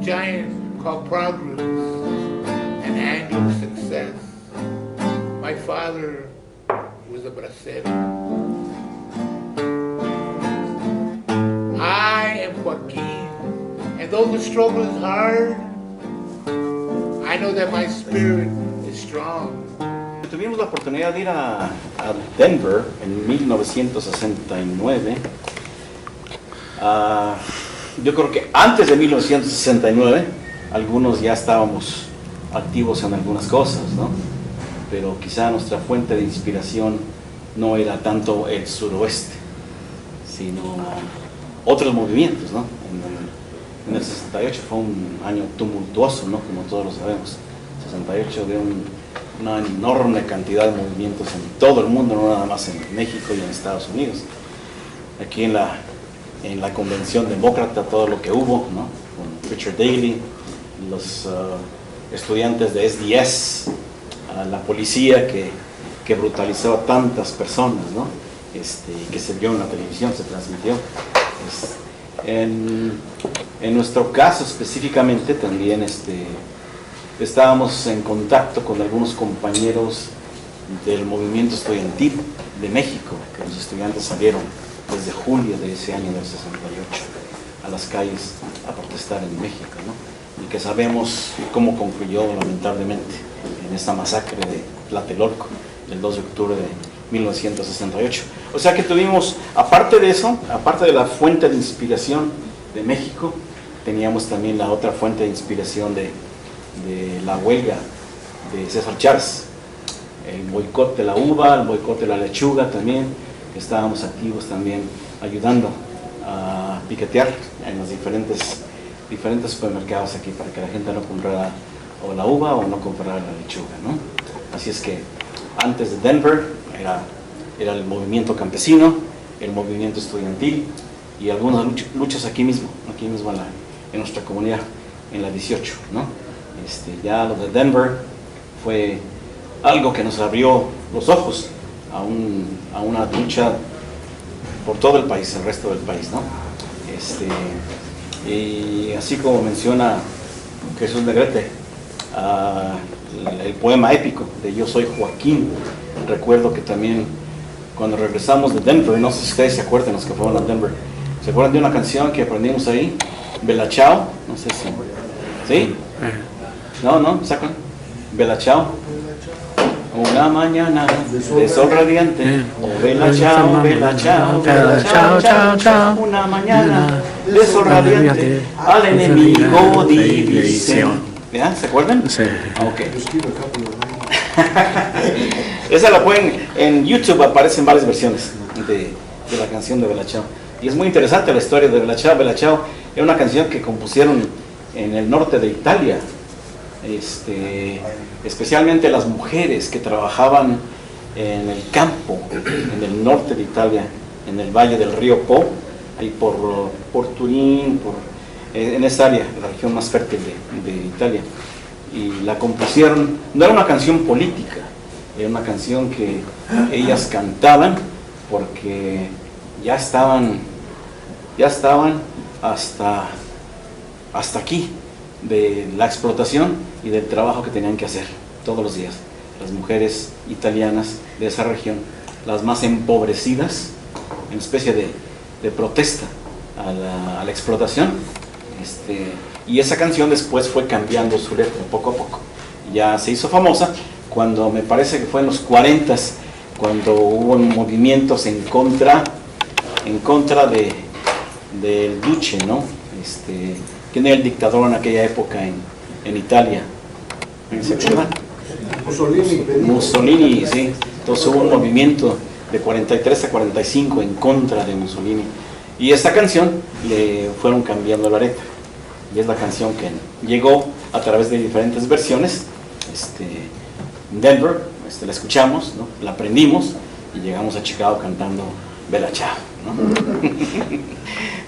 giant called progress and annual success. My father was a bracero. I am Joaquin, and though the struggle is hard, I know that my spirit is strong. Tuvimos la oportunidad de ir a Denver en 1969. Yo creo que antes de 1969 algunos ya estábamos activos en algunas cosas, ¿no? Pero quizá nuestra fuente de inspiración no era tanto el suroeste, sino otros movimientos, ¿no? En el 68 fue un año tumultuoso, ¿no? Como todos lo sabemos. 68 de una enorme cantidad de movimientos en todo el mundo, no nada más en México y en Estados Unidos. Aquí en la convención demócrata, todo lo que hubo, ¿no? Con Richard Daley, los estudiantes de SDS, la policía que brutalizó a tantas personas, ¿no? Que se vio en la televisión, se transmitió. En nuestro caso específicamente también estábamos en contacto con algunos compañeros del movimiento estudiantil de México, que los estudiantes salieron desde julio de ese año del 68 a las calles a protestar en México, ¿no? Y que sabemos cómo concluyó lamentablemente en esta masacre de Tlatelolco el 2 de octubre de 1968. O sea que tuvimos, aparte de eso, aparte de la fuente de inspiración de México, teníamos también la otra fuente de inspiración de la huelga de César Chávez, el boicot de la uva, el boicot de la lechuga también, que estábamos activos también ayudando a piquetear en los diferentes supermercados aquí para que la gente no comprara o la uva o no comprara la lechuga, ¿no? Así es que antes de Denver era el movimiento campesino, el movimiento estudiantil y algunas luchas aquí mismo en nuestra comunidad, en la 18, ¿no? Ya lo de Denver fue algo que nos abrió los ojos a una lucha por todo el país, el resto del país, ¿no? Y así como menciona Jesús Negrete, el poema épico de Yo soy Joaquín, recuerdo que también cuando regresamos de Denver, no sé si ustedes se acuerdan, los que fueron a Denver, ¿se acuerdan de una canción que aprendimos ahí? Bella Ciao, no sé si... ¿Sí? No, sacan. Bella Ciao. Una mañana de sol radiante. Oh, bella ciao, bella ciao, bella ciao, ciao, ciao. Una mañana de sol radiante. Al enemigo división. ¿Ya? ¿Se acuerdan? Sí. Ok. Esa la pueden, en YouTube aparecen varias versiones de la canción de Bella Ciao. Y es muy interesante la historia de Bella Ciao. Bella Ciao es una canción que compusieron en el norte de Italia. Especialmente las mujeres que trabajaban en el campo, en el norte de Italia, en el valle del río Po, ahí por Turín, en esa área, la región más fértil de Italia. Y la compusieron, no era una canción política, era una canción que ellas cantaban porque ya estaban hasta aquí de la explotación y del trabajo que tenían que hacer todos los días. Las mujeres italianas de esa región, las más empobrecidas, en especie de protesta a la explotación. Y esa canción después fue cambiando su letra poco a poco. Ya se hizo famosa cuando, me parece que fue en los 40s, cuando hubo movimientos en contra del Duce, ¿no? ¿Quién era el dictador en aquella época en Italia? ¿Se acuerdan? Mussolini, sí. Entonces hubo un movimiento de 43 a 45 en contra de Mussolini. Y esta canción le fueron cambiando la letra. Y es la canción que llegó a través de diferentes versiones. En Denver, la escuchamos, ¿no? La aprendimos y llegamos a Chicago cantando Bella Ciao, ¿no?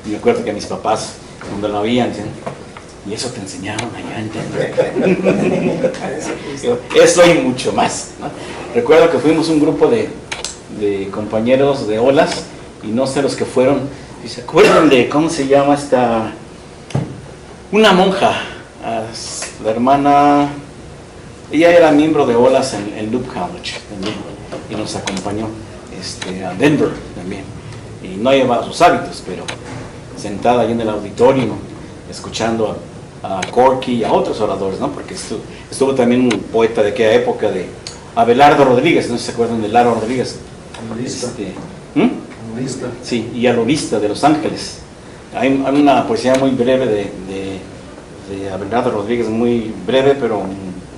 Y me acuerdo que mis papás, cuando la oían, decían, ¿y eso te enseñaron allá en Denver? Eso y mucho más, ¿no? Recuerdo que fuimos un grupo de compañeros de olas, y no sé los que fueron, ¿y se acuerdan de cómo se llama una monja, la hermana, ella era miembro de Olas en Loop College también, y nos acompañó a Denver también, y no llevaba sus hábitos, pero sentada ahí en el auditorio, escuchando a Corky y a otros oradores, ¿no? Porque estuvo también un poeta de aquella época, de Abelardo Rodríguez, no sé si se acuerdan de Laro Rodríguez. Lista. Sí, y Alorista de Los Ángeles. Hay una poesía muy breve de Abelardo Rodríguez, muy breve, pero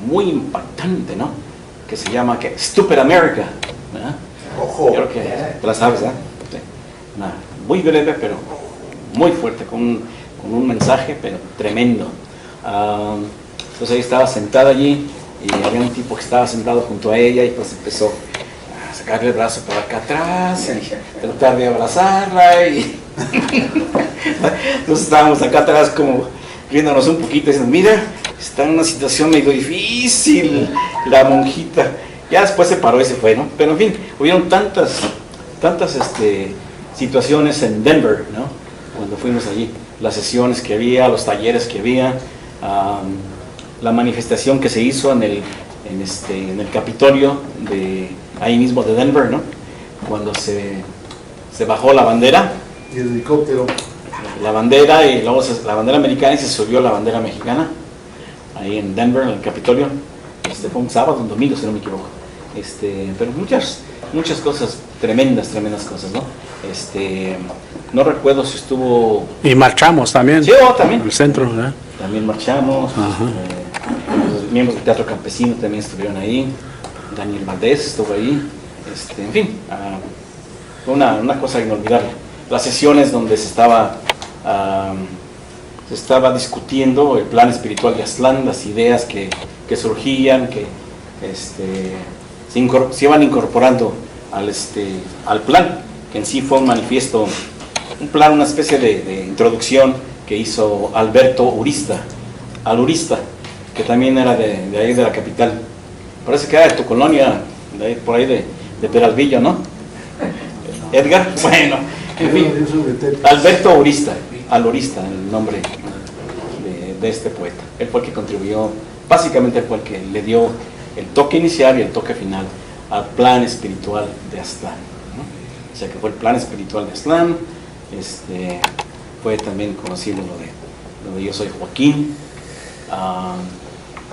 muy impactante, ¿no? Que se llama Stupid America, ¿verdad? Ojo. Creo que te la sabes, ¿eh? Sí. Muy breve, pero muy fuerte, con un mensaje, pero tremendo. Entonces ella estaba sentada allí y había un tipo que estaba sentado junto a ella y pues empezó a sacarle el brazo por acá atrás y tratar de abrazarla y entonces estábamos acá atrás como riéndonos un poquito diciendo, mira, está en una situación medio difícil la monjita. Ya después se paró y se fue, ¿no? Pero en fin, hubieron tantas situaciones en Denver, ¿no? Cuando fuimos allí, las sesiones que había, los talleres que había, la manifestación que se hizo en el Capitolio de ahí mismo de Denver, ¿no? Cuando se bajó la bandera. Y el helicóptero. La bandera y luego la bandera americana y se subió la bandera mexicana ahí en Denver, en el Capitolio. Fue un sábado, un domingo, si no me equivoco. Pero muchas cosas, tremendas cosas, ¿no? No recuerdo si estuvo... Y marchamos también. Sí, también. En el centro, ¿verdad? También marchamos. Los miembros del Teatro Campesino también estuvieron ahí. Daniel Valdés estuvo ahí. En fin, fue una cosa inolvidable. Las sesiones donde se estaba discutiendo el plan espiritual de Aztlán, las ideas que surgían, que se iban incorporando al plan, que en sí fue un manifiesto, un plan, una especie de introducción que hizo Alberto Urista, que también era de ahí de la capital. Parece que era de tu colonia, por ahí de Peralvillo, ¿no? Edgar, bueno, en fin, Alberto Urista, el nombre de este poeta. Él fue el que contribuyó, básicamente fue el que le dio el toque inicial y el toque final al plan espiritual de Aztlán, ¿no? O sea que fue el plan espiritual de Aztlán. Fue también conocido lo de Yo Soy Joaquín.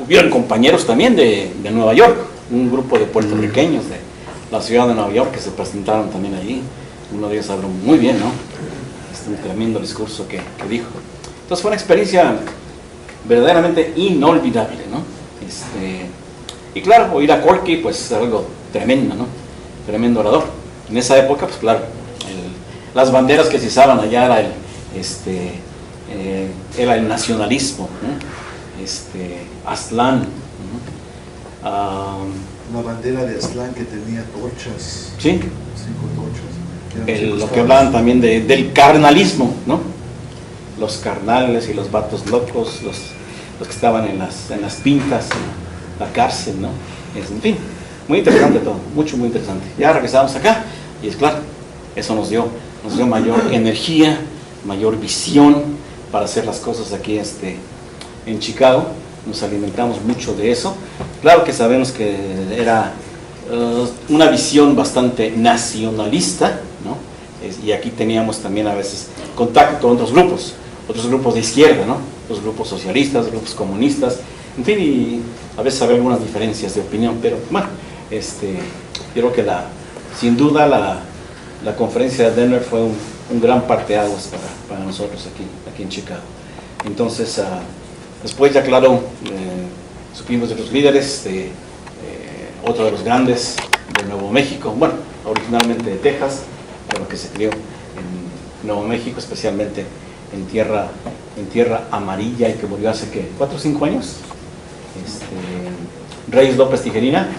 Hubieron compañeros también de Nueva York, un grupo de puertorriqueños de la ciudad de Nueva York que se presentaron también allí. Uno de ellos habló muy bien, ¿no? Un tremendo discurso que dijo. Entonces fue una experiencia verdaderamente inolvidable, ¿no? Y claro, oír a Corky, pues es algo tremendo, ¿no? Tremendo orador. En esa época, pues claro, las banderas que se izaban allá era el nacionalismo, ¿no? Aztlán, ¿no? Una bandera de Aztlán que tenía torchas. Sí. 5 torchas. Lo que hablaban también del carnalismo, ¿no? Los carnales y los vatos locos, los que estaban en las pintas, en la cárcel, ¿no? En fin, muy interesante todo, muy interesante. Ya regresamos acá y es claro, eso nos dio mayor energía, mayor visión para hacer las cosas aquí en Chicago. Nos alimentamos mucho de eso. Claro que sabemos que era una visión bastante nacionalista, ¿no? Y aquí teníamos también a veces contacto con otros grupos de izquierda, ¿no? Los grupos socialistas, grupos comunistas, en fin, y a veces había algunas diferencias de opinión, pero bueno, yo creo que sin duda la conferencia de Denver fue un gran parteaguas para nosotros aquí en Chicago. Entonces, después ya claro, supimos de los líderes, otro de los grandes de Nuevo México, bueno, originalmente de Texas, pero que se crió en Nuevo México, especialmente en tierra amarilla, y que murió hace, ¿qué? 4 o 5 años. Reyes López Tijerina,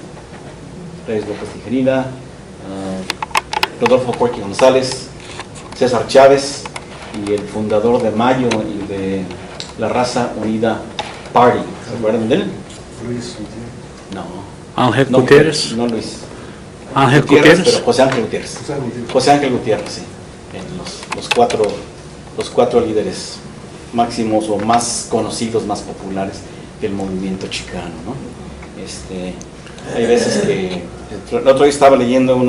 Rodolfo Corky González, César Chávez, y el fundador de Mayo y de la Raza Unida Party. ¿Se acuerdan de él? Luis. No. Ángel Gutiérrez. No Luis. Ángel Gutiérrez, Gutiérrez. pero José Ángel Gutiérrez. José Ángel Gutiérrez, sí. Los cuatro líderes máximos o más conocidos, más populares del movimiento chicano, ¿no? Hay veces que, el otro día estaba leyendo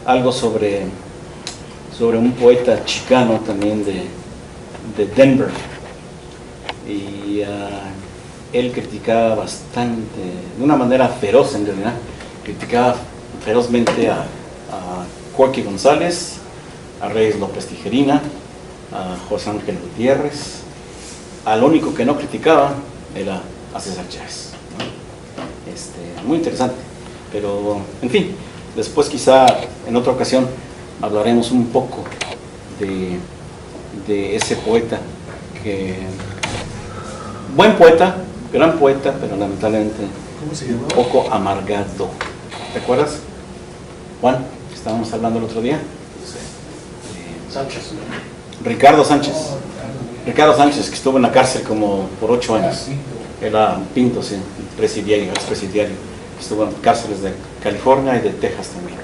algo sobre un poeta chicano también de Denver, y él criticaba bastante, de una manera feroz en realidad, criticaba ferozmente a Corky González, a Reyes López Tijerina, a José Ángel Gutiérrez. Al único que no criticaba era a César Chávez, ¿no? Muy interesante, pero en fin, después quizá en otra ocasión hablaremos un poco de ese poeta, buen poeta, gran poeta, pero lamentablemente ¿Cómo se llamaba? un poco amargado. ¿Te acuerdas, Juan? Que estábamos hablando el otro día. Sánchez. Ricardo Sánchez. Ricardo Sánchez, que estuvo en la cárcel como por 8 años. Era Pinto, sí, presidiario, expresidiario. Estuvo en cárceles de California y de Texas también.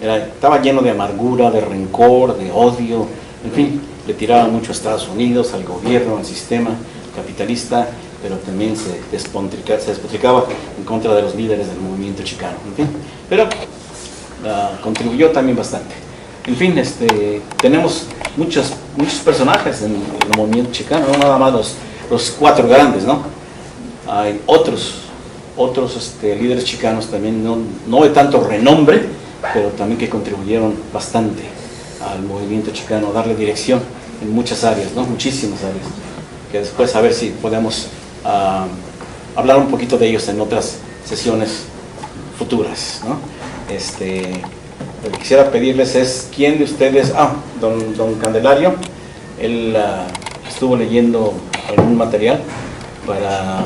Estaba lleno de amargura, de rencor, de odio, en fin, le tiraba mucho a Estados Unidos, al gobierno, al sistema capitalista, pero también se despotricaba en contra de los líderes del movimiento chicano, en fin, pero contribuyó también bastante. En fin, tenemos muchos personajes en el movimiento chicano, no nada más los 4 grandes, ¿no? Hay otros líderes chicanos también, no de tanto renombre, pero también que contribuyeron bastante al movimiento chicano, darle dirección en muchas áreas, ¿no? Muchísimas áreas, que después a ver si podemos hablar un poquito de ellos en otras sesiones futuras, ¿no? Lo que quisiera pedirles es, ¿quién de ustedes? Don Candelario, él estuvo leyendo algún material para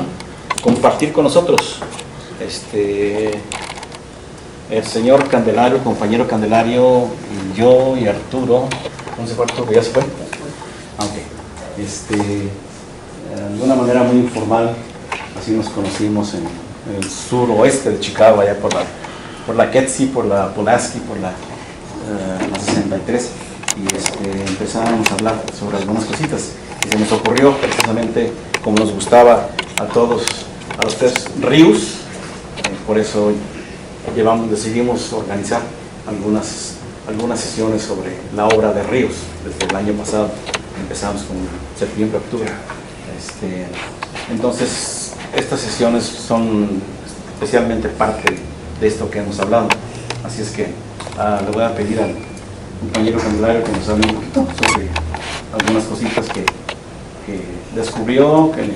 compartir con nosotros. El señor Candelario, el compañero Candelario, y yo y Arturo, ¿dónde se fue Arturo? ¿Ya se fue? De una manera muy informal, así nos conocimos en el suroeste de Chicago, allá por la Kedzie, por la Pulaski, por la 63, y empezamos a hablar sobre algunas cositas, y se nos ocurrió precisamente, como nos gustaba a todos, a los 3 ríos, por eso decidimos organizar algunas sesiones sobre la obra de Ríos. Desde el año pasado empezamos con septiembre, octubre. Entonces, estas sesiones son especialmente parte de esto que hemos hablado. Así es que le voy a pedir al compañero Candelario que nos hable un poquito sobre algunas cositas que descubrió, que le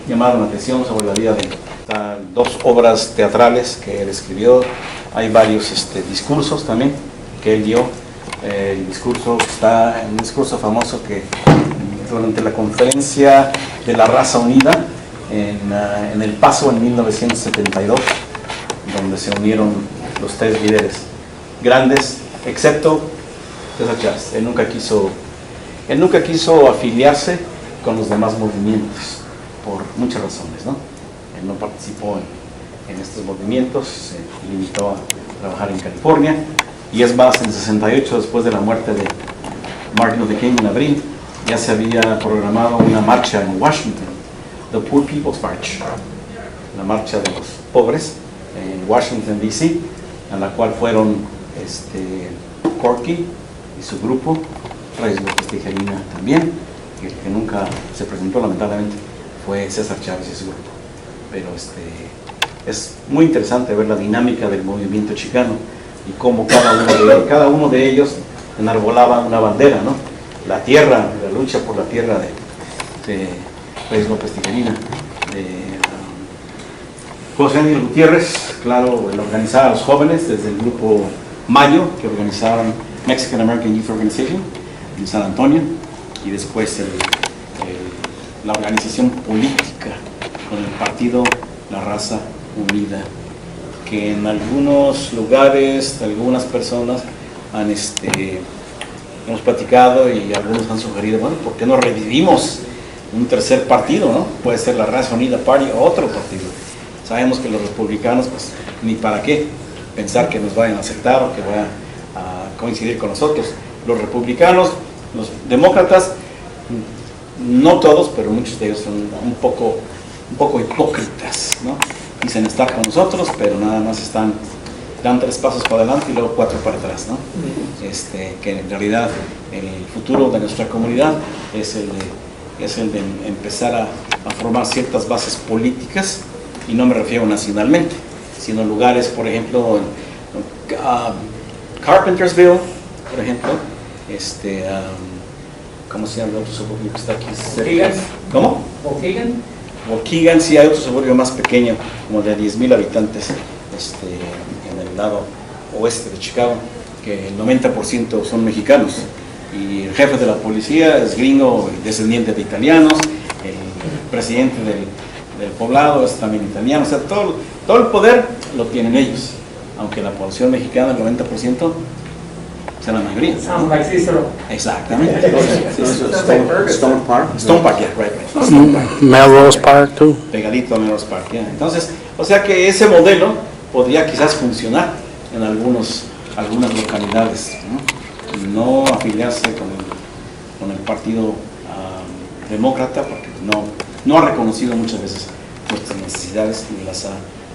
llamaron la atención sobre la vida de él. 2 obras teatrales que él escribió, hay varios discursos también que él dio. El discurso está en un discurso famoso que durante la conferencia de la Raza Unida en El Paso en 1972, donde se unieron los 3 líderes grandes, excepto César Chávez. Él nunca quiso afiliarse con los demás movimientos por muchas razones, ¿no? Él no participó en estos movimientos, se limitó a trabajar en California, y es más, en el 68, después de la muerte de Martin Luther King en abril, ya se había programado una marcha en Washington, The Poor People's March, la marcha de los pobres en Washington, D.C., a la cual fueron Corky y su grupo, Reyes López Tijerina también, y el que nunca se presentó lamentablemente fue César Chávez y su grupo. Pero es muy interesante ver la dinámica del movimiento chicano y cómo cada uno de ellos enarbolaba una bandera, ¿no? La tierra, la lucha por la tierra de Reyes López Tijerina, de José Ángel Gutiérrez, claro, el organizar a los jóvenes desde el grupo Mayo, que organizaban Mexican American Youth Organization en San Antonio, y después la organización política con el partido La Raza Unida, que en algunos lugares, algunas personas hemos platicado y algunos han sugerido, bueno, ¿por qué no revivimos un tercer partido, no? Puede ser la Raza Unida Party o otro partido. Sabemos que los republicanos, pues, ni para qué pensar que nos vayan a aceptar o que vayan a coincidir con nosotros. Los republicanos Los demócratas, no todos, pero muchos de ellos son un poco hipócritas, ¿no? Dicen estar con nosotros, pero nada más dan 3 pasos para adelante y luego 4 para atrás, ¿no? Que en realidad el futuro de nuestra comunidad es el de empezar a formar ciertas bases políticas, y no me refiero nacionalmente, sino lugares, por ejemplo, Carpentersville, por ejemplo, ¿cómo se llama el otro suburbio que está aquí cerca? Waukegan. ¿Cómo? Waukegan. Waukegan, sí, hay otro suburbio más pequeño, como de 10,000 habitantes, en el lado oeste de Chicago, que el 90% son mexicanos, y el jefe de la policía es gringo, descendiente de italianos, el presidente del poblado es también italiano, o sea, todo el poder lo tienen ellos, aunque la población mexicana, el 90%, sea la mayoría. Sounds like Cicero. Exactamente. Stone Park. Stone Park, yeah, right. Stone Park. Melrose Park, too. Pegadito a Melrose Park, yeah. Entonces, o sea que ese modelo podría quizás funcionar en algunas localidades, no afiliarse con el partido demócrata, porque no ha reconocido muchas veces nuestras necesidades ni las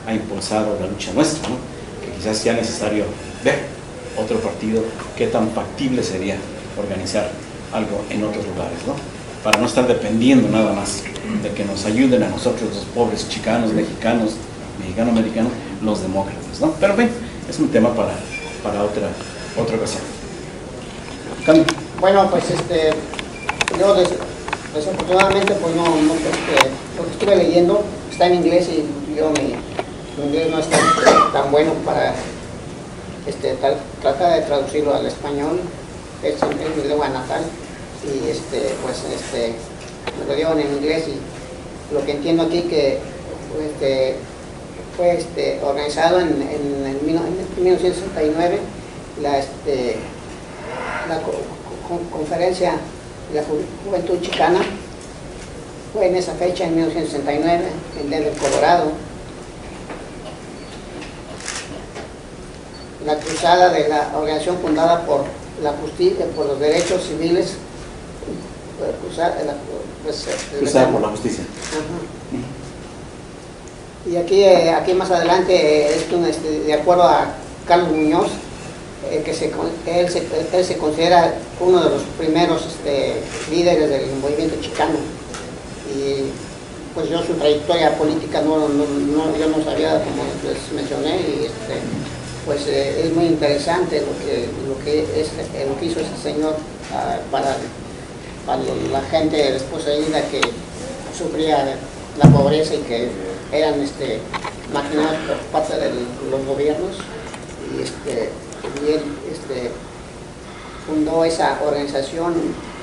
ha impulsado la lucha nuestra, ¿no? Que quizás sea necesario ver otro partido, qué tan factible sería organizar algo en otros lugares, ¿no? Para no estar dependiendo nada más de que nos ayuden a nosotros, los pobres chicanos, mexicanos, mexicano-americanos, los demócratas, ¿no? Pero bien, es un tema para otra ocasión. Cambio. Bueno, pues yo desafortunadamente pues no lo que estuve leyendo está en inglés y mi inglés no está tan bueno para tratar de traducirlo al español. Es mi lengua natal y me lo dieron en inglés, y lo que entiendo aquí que fue organizado en 1969 la conferencia de la Juventud Chicana. Fue en esa fecha, en 1969, en Denver, Colorado. La cruzada de la organización fundada por la justicia, por los derechos civiles, Cruzada por la justicia. Ajá. Y aquí más adelante, de acuerdo a Carlos Muñoz, él se considera uno de los primeros líderes del movimiento chicano, y pues yo su trayectoria política yo no sabía, como les mencioné, y pues es muy interesante lo que hizo ese señor para la gente después de ida que sufría la pobreza y que eran marginados por parte de los gobiernos, y él fundó esa organización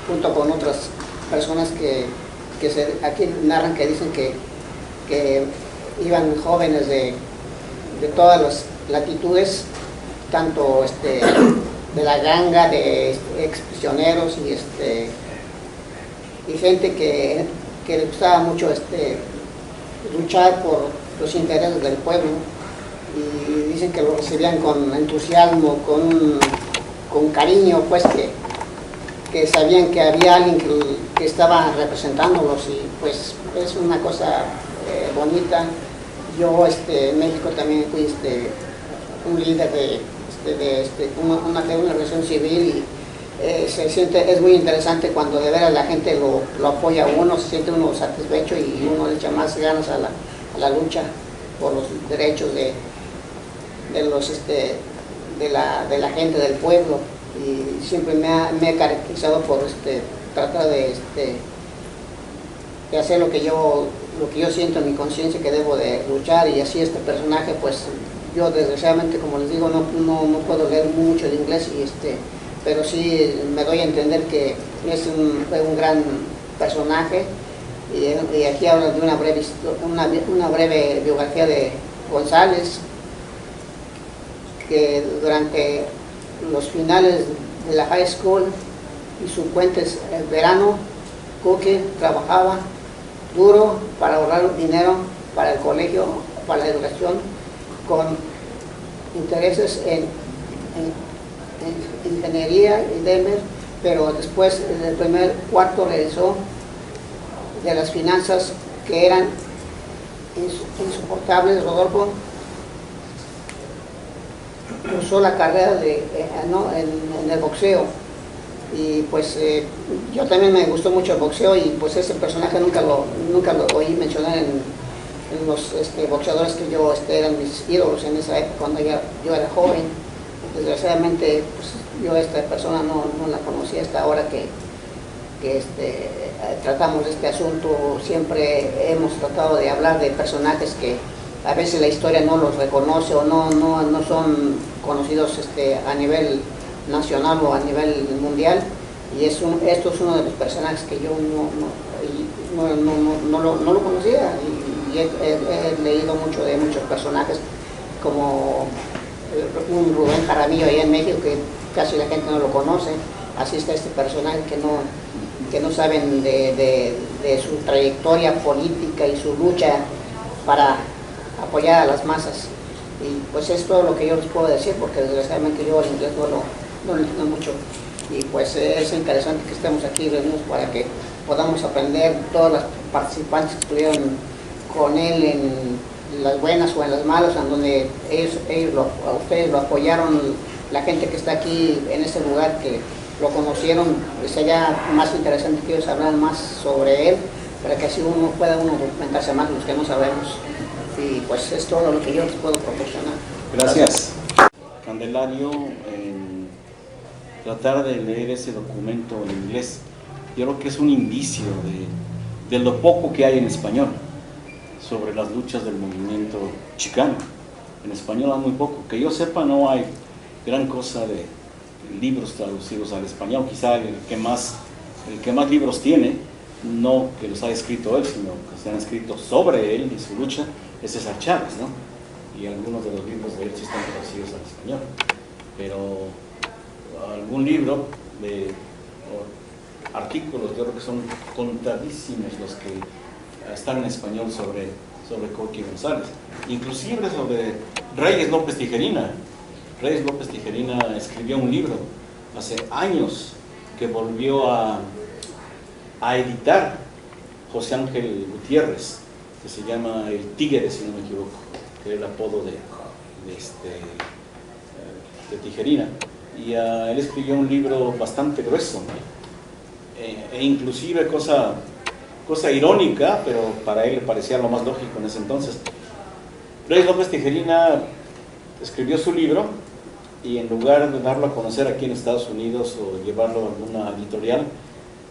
junto con otras personas que aquí narran que dicen que iban jóvenes de todas las latitudes, tanto de la ganga, de ex prisioneros y gente que le gustaba mucho luchar por los intereses del pueblo, y dicen que lo recibían con entusiasmo, con cariño, pues que sabían que había alguien que estaba representándolos, y pues es una cosa bonita. Yo en México también fui un líder de una organización civil, y es muy interesante cuando de veras la gente lo apoya a uno, se siente uno satisfecho y uno le echa más ganas a la lucha por los derechos de la gente del pueblo, y siempre me he caracterizado por tratar de hacer lo que yo siento en mi conciencia que debo de luchar, y así este personaje, pues yo desgraciadamente, como les digo, no puedo leer mucho de inglés, pero sí me doy a entender que fue un gran personaje, y aquí hablo de una breve biografía de González, que durante los finales de la high school y su puentes el verano, Cookie trabajaba duro para ahorrar dinero para el colegio, para la educación, con intereses en ingeniería, y Denver pero después en el primer cuarto regresó de las finanzas que eran insoportables. Rodolfo usó la carrera en el boxeo, y pues yo también me gustó mucho el boxeo, y pues ese personaje nunca lo oí mencionar en los boxeadores que yo eran mis ídolos en esa época cuando yo era joven. Desgraciadamente pues, yo esta persona no la conocía hasta ahora que tratamos este asunto. Siempre hemos tratado de hablar de personajes que a veces la historia no los reconoce o no son conocidos a nivel nacional o a nivel mundial, y esto es uno de los personajes que yo no lo conocía, y he leído mucho de muchos personajes como un Rubén Jaramillo allá en México, que casi la gente no lo conoce. Así está este personaje que no saben de su trayectoria política y su lucha para apoyar a las masas. Y pues es todo lo que yo les puedo decir, porque desgraciadamente yo el inglés no lo entiendo mucho, y pues es interesante que estemos aquí reunidos para que podamos aprender. Todos los participantes que estuvieron con él en las buenas o en las malas, en donde ustedes lo apoyaron, la gente que está aquí en este lugar que lo conocieron, sería más interesante que ellos hablaran más sobre él, para que así pueda documentarse más los que no sabemos. Y pues es todo lo que yo les puedo proporcionar. Gracias. Candelario, en tratar de leer ese documento en inglés, yo creo que es un indicio de lo poco que hay en español sobre las luchas del movimiento chicano. En español hay muy poco. Que yo sepa, no hay gran cosa de libros traducidos al español. Quizá el que más libros tiene, no que los haya escrito él, sino que se han escrito sobre él y su lucha, es César Chávez, ¿no? Y algunos de los libros de él sí están traducidos al español. Pero algún libro o artículos, yo creo que son contadísimos los que están en español sobre Coqui González. Inclusive sobre Reyes López Tijerina. Reyes López Tijerina escribió un libro hace años que volvió a editar José Ángel Gutiérrez, que se llama El Tigre, si no me equivoco, que es el apodo de Tijerina. Y él escribió un libro bastante grueso, e inclusive cosa irónica, pero para él le parecía lo más lógico en ese entonces. Reyes López Tijerina escribió su libro, y en lugar de darlo a conocer aquí en Estados Unidos o llevarlo a alguna editorial,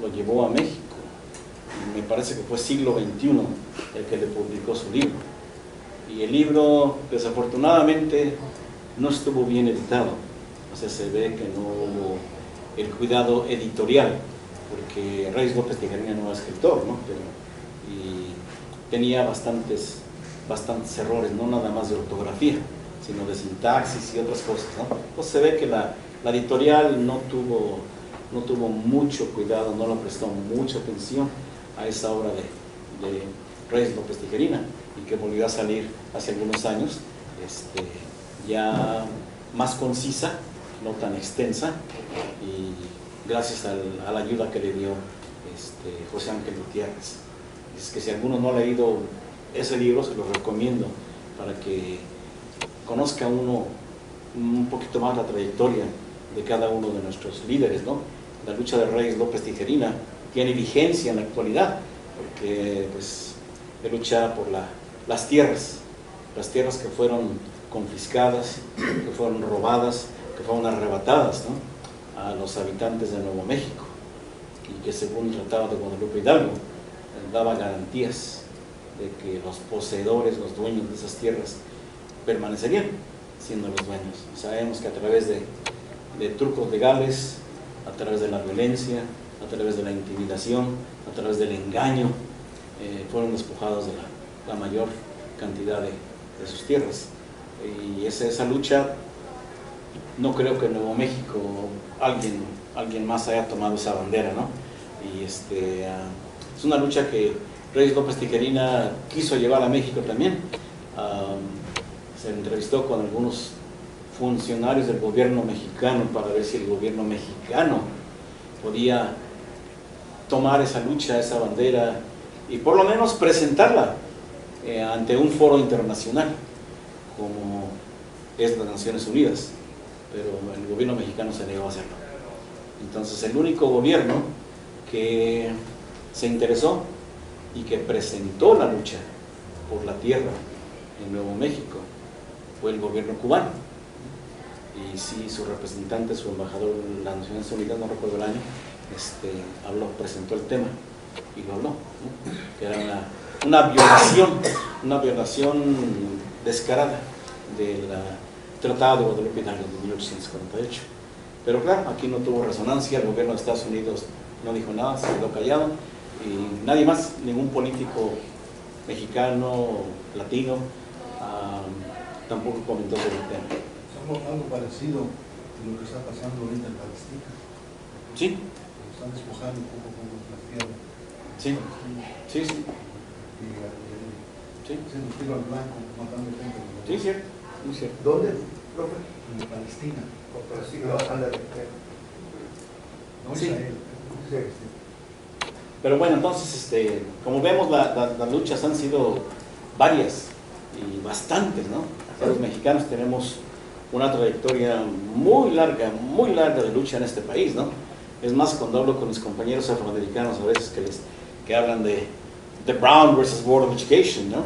lo llevó a México. Y me parece que fue Siglo XXI el que le publicó su libro. Y el libro, desafortunadamente, no estuvo bien editado. O sea, se ve que no hubo el cuidado editorial, porque Reyes López Tijerina no era escritor, ¿no? Y tenía bastantes errores, no nada más de ortografía, sino de sintaxis y otras cosas, ¿no? Entonces se ve que la editorial no tuvo mucho cuidado, no le prestó mucha atención a esa obra de Reyes López Tijerina, y que volvió a salir hace algunos años, ya más concisa, no tan extensa, y gracias a la ayuda que le dio José Ángel Gutiérrez. Es que si alguno no ha leído ese libro, se lo recomiendo para que conozca uno un poquito más la trayectoria de cada uno de nuestros líderes, ¿no? La lucha de Reyes López Tijerina tiene vigencia en la actualidad, porque pues él lucha por las tierras que fueron confiscadas, que fueron robadas, que fueron arrebatadas, ¿no?, a los habitantes de Nuevo México, y que según el Tratado de Guadalupe Hidalgo daba garantías de que los poseedores, los dueños de esas tierras permanecerían siendo los dueños. Sabemos que a través de trucos legales, a través de la violencia, a través de la intimidación, a través del engaño, fueron despojados de la mayor cantidad de sus tierras. Y esa lucha, no creo que en Nuevo México alguien más haya tomado esa bandera, ¿no? Y es una lucha que Reyes López Tijerina quiso llevar a México también. Se entrevistó con algunos funcionarios del gobierno mexicano para ver si el gobierno mexicano podía tomar esa lucha, esa bandera, y por lo menos presentarla ante un foro internacional, como es las Naciones Unidas, pero el gobierno mexicano se negó a hacerlo. Entonces el único gobierno que se interesó y que presentó la lucha por la tierra en Nuevo México fue el gobierno cubano. Y sí, su representante, su embajador de las Naciones Unidas, no recuerdo el año, presentó el tema y lo habló, ¿no? Que era una violación descarada del Tratado de Guadalupe Hidalgo de 1848. Pero claro, aquí no tuvo resonancia, el gobierno de Estados Unidos no dijo nada, se quedó callado, y nadie más, ningún político mexicano, latino, tampoco comentó sobre el tema. Algo parecido a lo que está pasando ahorita en Palestina. Sí. Están despojando un poco la tierra. Sí, sí, sí. Y haciendo tiro al blanco, matando gente. Sí, cierto. Muy cierto. ¿Dónde, profe? En Palestina. No Sí. Israel. Sí. Pero bueno, entonces, como vemos, las luchas han sido varias y bastantes, ¿no? Los mexicanos tenemos una trayectoria muy larga de lucha en este país, ¿no? Es más, cuando hablo con mis compañeros afroamericanos a veces que hablan de Brown versus Board of Education, ¿no?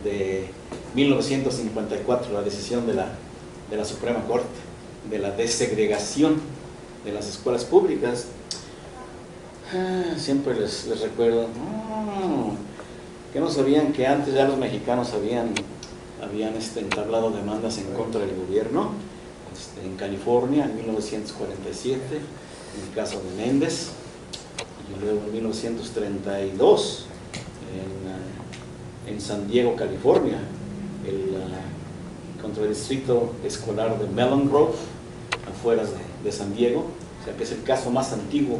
De 1954, la decisión de la Suprema Corte, de la desegregación de las escuelas públicas, siempre les recuerdo que no sabían que antes ya los mexicanos habían entablado demandas en contra del gobierno en California en 1947, en el caso de Méndez, y luego en 1932 en San Diego, California, contra el distrito escolar de Melon Grove, afuera de San Diego, o sea que es el caso más antiguo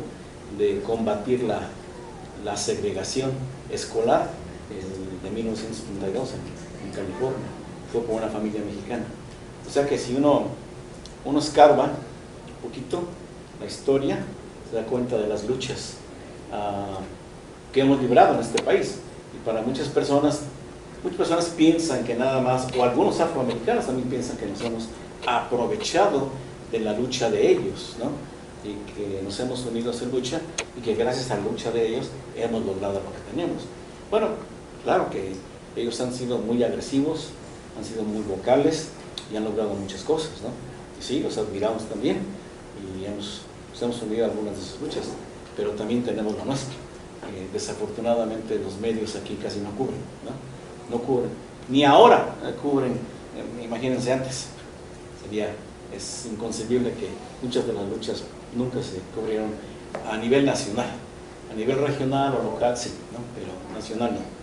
de combatir la segregación escolar de 1972 en California. Fue por una familia mexicana. O sea que si uno escarba un poquito la historia, se da cuenta de las luchas que hemos librado en este país. Y para muchas personas piensan que nada más, o algunos afroamericanos también piensan que nos hemos aprovechado de la lucha de ellos, ¿no? Y que nos hemos unido a esa lucha y que gracias a la lucha de ellos hemos logrado lo que tenemos. Bueno, claro que ellos han sido muy agresivos, han sido muy vocales y han logrado muchas cosas, ¿no? Y sí, los admiramos también y nos hemos unido a algunas de sus luchas, pero también tenemos la nuestra. Desafortunadamente los medios aquí casi no cubren, ¿no? No cubren, ni ahora cubren, imagínense antes, es inconcebible que muchas de las luchas nunca se cubrieron a nivel nacional, a nivel regional o local sí, ¿no? Pero nacional no.